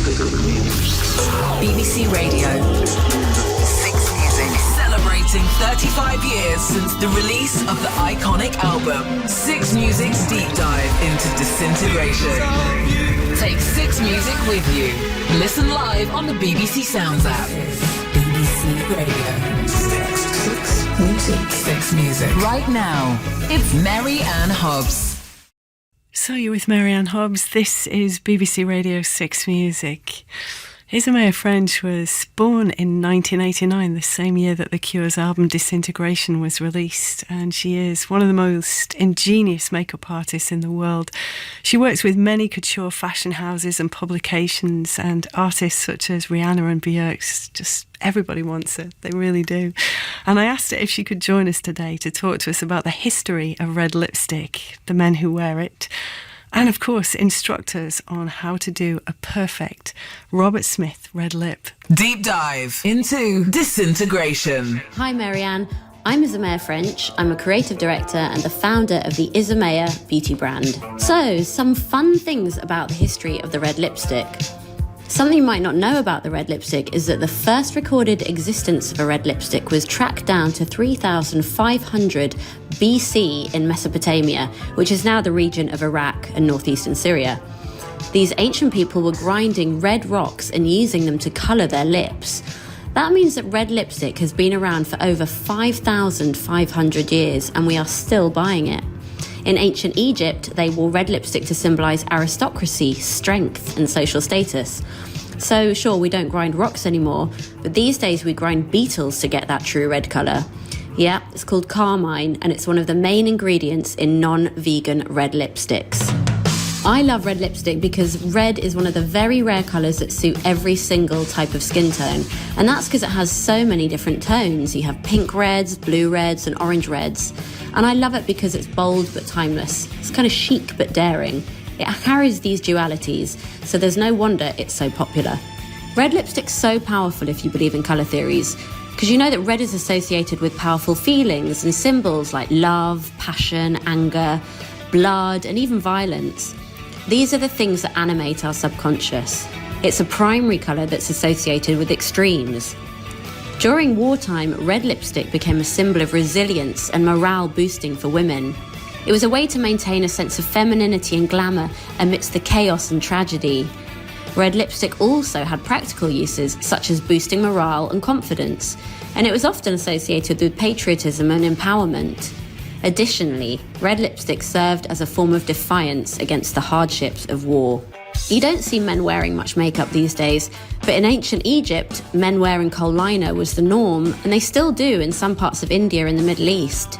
BBC Radio 6 Music, celebrating 35 years since the release of the iconic album 6 Music's deep dive into Disintegration. Take 6 Music with you. Listen live on the BBC Sounds app. BBC Radio 6 Music. 6 Music. Right now, it's Mary Anne Hobbs. So you're with Mary Anne Hobbs. This is BBC Radio 6 Music. Isabella French was born in 1989, the same year that The Cure's album Disintegration was released, and she is one of the most ingenious makeup artists in the world. She works with many couture fashion houses and publications, and artists such as Rihanna and Björk. Just everybody wants her, they really do. And I asked her if she could join us today to talk to us about the history of red lipstick, the men who wear it, and of course instruct us on how to do a perfect Robert Smith red lip. Deep dive into Disintegration. Hi Mary Anne, I'm Isabella French. I'm a creative director and the founder of the Isabella beauty brand. So, some fun things about the history of the red lipstick. Something you might not know about the red lipstick is that the first recorded existence of a red lipstick was tracked down to 3500 BC in Mesopotamia, which is now the region of Iraq and northeastern Syria. These ancient people were grinding red rocks and using them to colour their lips. That means that red lipstick has been around for over 5,500 years and we are still buying it. In ancient Egypt, they wore red lipstick to symbolise aristocracy, strength and social status. So sure, we don't grind rocks anymore, but these days we grind beetles to get that true red colour. Yeah, it's called carmine and it's one of the main ingredients in non-vegan red lipsticks. I love red lipstick because red is one of the very rare colours that suit every single type of skin tone. And that's because it has so many different tones. You have pink reds, blue reds and orange reds. And I love it because it's bold but timeless. It's kind of chic but daring. It carries these dualities, so there's no wonder it's so popular. Red lipstick's so powerful if you believe in colour theories, because you know that red is associated with powerful feelings and symbols like love, passion, anger, blood and even violence. These are the things that animate our subconscious. It's a primary colour that's associated with extremes. During wartime, red lipstick became a symbol of resilience and morale boosting for women. It was a way to maintain a sense of femininity and glamour amidst the chaos and tragedy. Red lipstick also had practical uses, such as boosting morale and confidence, and it was often associated with patriotism and empowerment. Additionally, red lipstick served as a form of defiance against the hardships of war. You don't see men wearing much makeup these days, but in ancient Egypt, men wearing kohl liner was the norm, and they still do in some parts of India and the Middle East.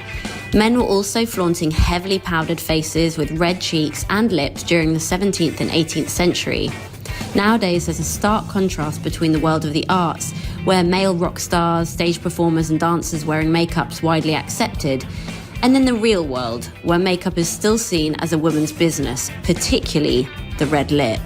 Men were also flaunting heavily powdered faces with red cheeks and lips during the 17th and 18th century. Nowadays, there's a stark contrast between the world of the arts, where male rock stars, stage performers and dancers wearing makeup's widely accepted, and then the real world, where makeup is still seen as a woman's business, particularly the red lip.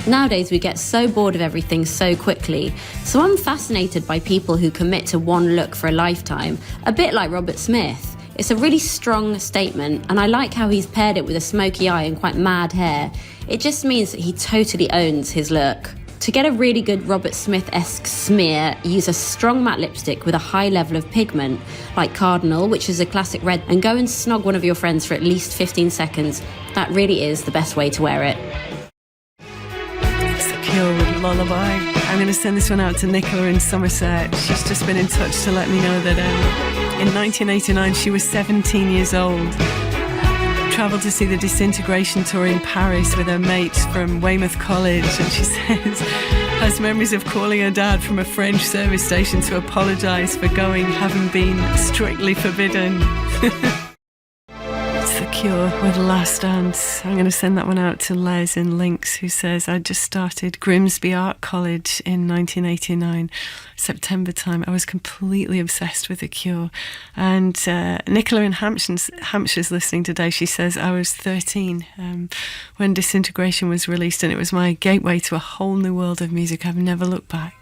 Nowadays, we get so bored of everything so quickly, so I'm fascinated by people who commit to one look for a lifetime, a bit like Robert Smith. It's a really strong statement, and I like how he's paired it with a smoky eye and quite mad hair. It just means that he totally owns his look. To get a really good Robert Smith-esque smear, use a strong matte lipstick with a high level of pigment, like Cardinal, which is a classic red, and go and snog one of your friends for at least 15 seconds. That really is the best way to wear it. It's The Cure with Lullaby. I'm going to send this one out to Nicola in Somerset. She's just been in touch to let me know that in 1989 she was 17 years old. Travelled to see the Disintegration tour in Paris with her mates from Weymouth College, and she says has memories of calling her dad from a French service station to apologise for going, having been strictly forbidden. It's The Cure with Last Dance. I'm going to send that one out to Les in Links, who says, I just started Grimsby Art College in 1989, September time. I was completely obsessed with The Cure. And Nicola in Hampshire's listening today. She says, I was 13 when Disintegration was released, and it was my gateway to a whole new world of music. I've never looked back.